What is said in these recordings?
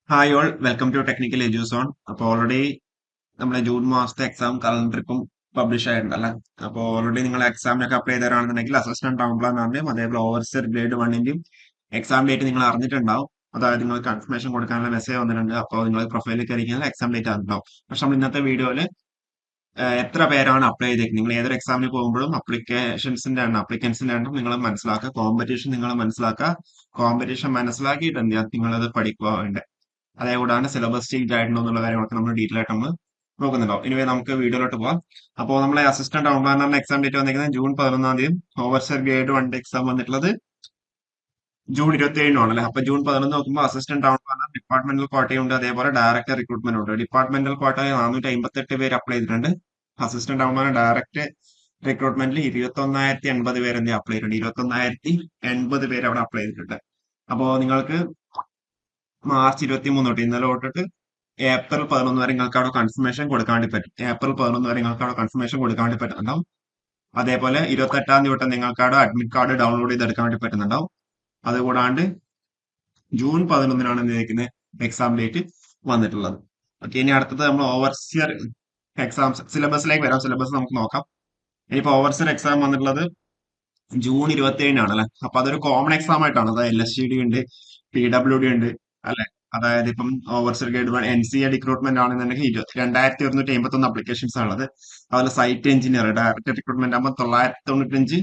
Hi all welcome to technical Eduzone. അപ്പോൾ already നമ്മുടെ June മാസത്തെ എക്സാം കലണ്ടർ ഇപ്പം പബ്ലിഷ് ആയിട്ടുണ്ടല്ലേ. അപ്പോൾ ഓൾറെഡി നിങ്ങൾ എക്സാമിനൊക്കെ അപ്ലൈ ചെയ്തവരാണെന്നുണ്ടെങ്കിൽ അസിസ്റ്റന്റ് ടൗൺ പ്ലാനറിന്റെയും അതേപോലെ ഓവർസിയർ ഗ്രേഡ് വണ്ണിന്റെയും എക്സാം ഡേറ്റ് നിങ്ങൾ അറിഞ്ഞിട്ടുണ്ടാവും. അതായത് നിങ്ങൾ കൺഫർമേഷൻ കൊടുക്കാനുള്ള മെസ്സേജ് വന്നിട്ടുണ്ട്. അപ്പോൾ നിങ്ങൾ പ്രൊഫൈലിൽ കയറി കഴിഞ്ഞാൽ എക്സാം ഡേറ്റ് അറിഞ്ഞിട്ടുണ്ടാവും. പക്ഷെ നമ്മൾ ഇന്നത്തെ വീഡിയോയിൽ എത്ര പേരാണ് അപ്ലൈ ചെയ്തേക്കുന്നത്, നിങ്ങൾ ഏതൊരു എക്സാമിന് പോകുമ്പോഴും അപ്ലിക്കൻസിന്റെ എണ്ണം നിങ്ങൾ മനസ്സിലാക്കുക, കോമ്പറ്റീഷൻ നിങ്ങൾ മനസ്സിലാക്കുക. കോമ്പറ്റീഷൻ മനസ്സിലാക്കിയിട്ട് എന്ത് ചെയ്യുക, നിങ്ങളത് പഠിക്കുക വേണ്ടത്. അതേകൂടാണ്ട് സിലബസ് ചേഞ്ച് ആയിട്ടുണ്ടോ എന്നുള്ള കാര്യങ്ങളൊക്കെ നമ്മൾ ഡീറ്റെയിൽ ആയിട്ട് നമ്മൾ നോക്കുന്നുണ്ടാവും. ഇനി നമുക്ക് വീഡിയോയിലോട്ട് പോകാം. അപ്പോൾ നമ്മളെ അസിസ്റ്റന്റ് ടൗൺ പ്ലാനറിന്റെ എക്സാം ഡേറ്റ് വന്നിരിക്കുന്നത് ജൂൺ 11 ഓവർസിയർ ഗ്രേഡ് 1 എക്സാം വന്നിട്ടുള്ളത് ജൂൺ 27 അല്ലേ. അപ്പൊ ജൂൺ 11 നോക്കുമ്പോൾ അസിസ്റ്റന്റ് ടൗൺ പ്ലാനർ ഡിപ്പാർട്ട്മെന്റൽ കോട്ടയുണ്ട്, അതേപോലെ ഡയറക്ടർ റിക്രൂട്ട്മെന്റ് ഉണ്ട്. ഡിപ്പാർട്ട്മെന്റൽ കോട്ട 458 പേര് അപ്ലൈ ചെയ്തിട്ടുണ്ട്. അസിസ്റ്റന്റ് ടൗൺ പ്ലാനർ ഡയറക്ട് റിക്രൂട്ട്മെന്റിൽ 21,080 പേര് എന്ത് അപ്ലൈ ചെയ്തിട്ടുണ്ട്. 21,080 പേര് അവിടെ അപ്ലൈ ചെയ്തിട്ടുണ്ട്. അപ്പോൾ നിങ്ങൾക്ക് മാർച്ച് 23 തൊട്ട് ഇന്നലെ തൊട്ടിട്ട് ഏപ്രിൽ 11 വരെ നിങ്ങൾക്ക് അവിടെ കൺഫർമേഷൻ കൊടുക്കാൻ വേണ്ടി പറ്റും. ഏപ്രിൽ 11 വരെ നിങ്ങൾക്ക് അവിടെ കൺഫർമേഷൻ കൊടുക്കാൻ വേണ്ടി പറ്റുന്നുണ്ടാവും. അതേപോലെ 28 തൊട്ട് നിങ്ങൾക്ക് അവിടെ അഡ്മിറ്റ് കാർഡ് ഡൗൺലോഡ് ചെയ്തെടുക്കാൻ വേണ്ടി പറ്റുന്നുണ്ടാവും. അതുകൂടാണ്ട് ജൂൺ 11 എന്തിരിക്കുന്നത് എക്സാം ഡേറ്റ് വന്നിട്ടുള്ളത്. ഓക്കെ, ഇനി അടുത്തത് നമ്മൾ ഓവർസിയർ എക്സാംസ് സിലബസിലേക്ക് വരാം. സിലബസ് നമുക്ക് നോക്കാം. ഇനിയിപ്പോ ഓവർസിയർ എക്സാം വന്നിട്ടുള്ളത് ജൂൺ 27 അല്ലെ. അപ്പൊ അതൊരു കോമൺ എക്സാം ആയിട്ടാണ്. അതായത് LSTD ഉണ്ട്, PWD ഉണ്ട് അല്ലെ. അതായത് ഇപ്പം ഓവർസിയർ ഗ്രേഡ് 1 NCA റിക്രൂട്ട്മെന്റ് ആണെന്നുണ്ടെങ്കിൽ 2151 അപ്ലിക്കേഷൻസ് ആണുള്ളത്. അതുപോലെ സൈറ്റ് എഞ്ചിനീയർ ഡയറക്ടർ റിക്രൂട്ട്മെന്റ് ആകുമ്പോൾ 995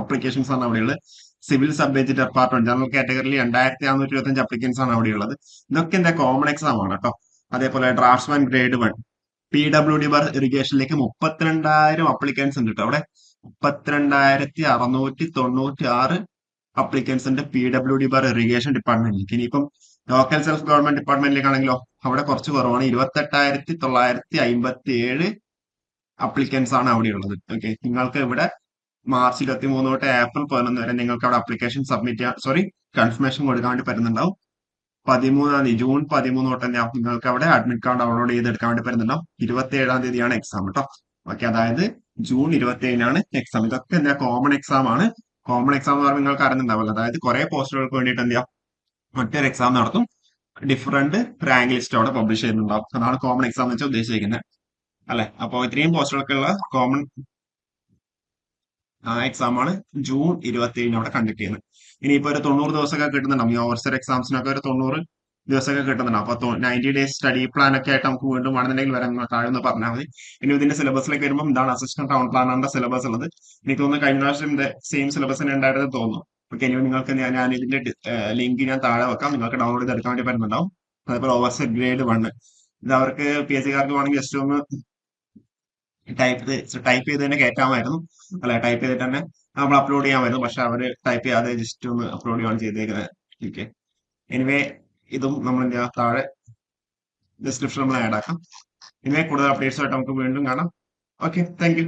അപ്ലിക്കേഷൻസ് ആണ് അവിടെയുള്ളത്. Civil sub age department general കാറ്റഗറിയിൽ 2625 അപ്ലിക്കൻസ് ആണ് അവിടെയുള്ളത്. ഇതൊക്കെ എന്താ കോമൺ എക്സാം ആണ് കേട്ടോ. അതേപോലെ ഡ്രാഫ്റ്റ്സ്മാൻ ഗ്രേഡ് 1 PWD ബാർ ഇറിഗേഷനിലേക്ക് 32,000 അപ്ലിക്കൻസ് ഉണ്ട് കേട്ടോ. അവിടെ 32,696 അപ്ലിക്കൻസ് ഉണ്ട് PWD ബാർ ഇറിഗേഷൻ ഡിപ്പാർട്ട്മെന്റിലേക്ക്. ഇനിയിപ്പം ലോക്കൽ സെൽഫ് ഗവൺമെന്റ് ഡിപ്പാർട്ട്മെന്റിലേക്കാണെങ്കിലോ അവിടെ കുറച്ച് കുറവാണ്. 28,957 അപ്ലിക്കൻസ് ആണ് അവിടെയുള്ളത്. ഓക്കെ, നിങ്ങൾക്ക് ഇവിടെ മാർച്ച് 23 തൊട്ട് ഏപ്രിൽ 11 വരെ നിങ്ങൾക്ക് അവിടെ അപ്ലിക്കേഷൻ സബ്മിറ്റ് ചെയ്യാൻ കൺഫർമേഷൻ കൊടുക്കാൻ വേണ്ടി പറ്റുന്നുണ്ടാവും. ജൂൺ 13 തൊട്ട് തന്നെ നിങ്ങൾക്ക് അവിടെ അഡ്മിറ്റ് കാർഡ് ഡൗൺലോഡ് ചെയ്തെടുക്കാൻ വേണ്ടി പറ്റുന്നുണ്ടാവും. 27 എക്സാം കേട്ടോ. ഓക്കെ, അതായത് ജൂൺ 27 എക്സാം. ഇതൊക്കെ എന്താ കോമൺ എക്സാം ആണ്. കോമൺ എക്സാം എന്ന് പറയുമ്പോൾ നിങ്ങൾക്ക് അറിയുന്നുണ്ടാവില്ല. അതായത് കുറെ പോസ്റ്റുകൾക്ക് വേണ്ടിയിട്ട് എന്ത് ചെയ്യാം, മറ്റൊരു എക്സാം നടത്തും. ഡിഫറെന്റ് റാങ്ക് ലിസ്റ്റ് അവിടെ പബ്ലിഷ് ചെയ്യുന്നുണ്ടാവും. അതാണ് കോമൺ എക്സാം എന്ന് വെച്ചാൽ ഉദ്ദേശിക്കുന്നത് അല്ലെ. അപ്പോൾ ഇത്രയും പോസ്റ്റുകൾക്കുള്ള കോമൺ എക്സാം ആണ് ജൂൺ 27 അവിടെ കണ്ടക്ട് ചെയ്യുന്നത്. ഇനിയിപ്പോ ഒരു 90 ദിവസമൊക്കെ കിട്ടുന്നുണ്ടാവും. ഈ ഓവർസിയർ എക്സാംസിനൊക്കെ ഒരു 90 ദിവസമൊക്കെ കിട്ടുന്നുണ്ടാവും. അപ്പൊ 90 ഡേയ്സ് സ്റ്റഡി പ്ലാൻ ഒക്കെ ആയിട്ട് നമുക്ക് വീണ്ടും വേണമെന്നുണ്ടെങ്കിൽ വരാൻ താഴെ ഒന്ന് പറഞ്ഞാൽ മതി. ഇനി ഇതിന്റെ സിലബസിലേക്ക് വരുമ്പോൾ ഇതാണ് അസിസ്റ്റന്റ് ടൗൺ പ്ലാനറിന്റെ സിലബസ് ഉള്ളത്. എനിക്ക് തോന്നുന്നു കഴിഞ്ഞ പ്രാവശ്യം സെയിം സിലബസ് തന്നെ ഉണ്ടായിരുന്നു തോന്നുന്നു. ഓക്കെ, ഇനി നിങ്ങൾക്ക് ഞാൻ ഇതിന്റെ ലിങ്ക് ഞാൻ താഴെ വെക്കാം. നിങ്ങൾക്ക് ഡൗൺലോഡ് ചെയ്ത് എടുക്കാൻ വേണ്ടി പറ്റുന്നുണ്ടാവും. അതേപോലെ ഓവർസിയർ ഗ്രേഡ് 1 ഇത് അവർക്ക് PSC-കാർക്ക് വേണമെങ്കിൽ ജസ്റ്റ് ഒന്ന് ടൈപ്പ് ചെയ്ത് തന്നെ കയറ്റാമായിരുന്നു അല്ലെ. ടൈപ്പ് ചെയ്തിട്ട് തന്നെ നമ്മൾ അപ്ലോഡ് ചെയ്യാമായിരുന്നു. പക്ഷെ അവര് ടൈപ്പ് ചെയ്യാതെ ജസ്റ്റ് ഒന്ന് അപ്ലോഡ് ചെയ്യുകയാണ് ചെയ്തേക്കുന്നത്. ഓക്കെ, എനിവേ ഇതും നമ്മൾ താഴെ ഡിസ്ക്രിപ്ഷൻ നമ്മൾ ആഡ് ആക്കാം. ഇനി കൂടുതൽ അപ്ഡേറ്റ്സ് ആയിട്ട് നമുക്ക് വീണ്ടും കാണാം. Okay, thank you.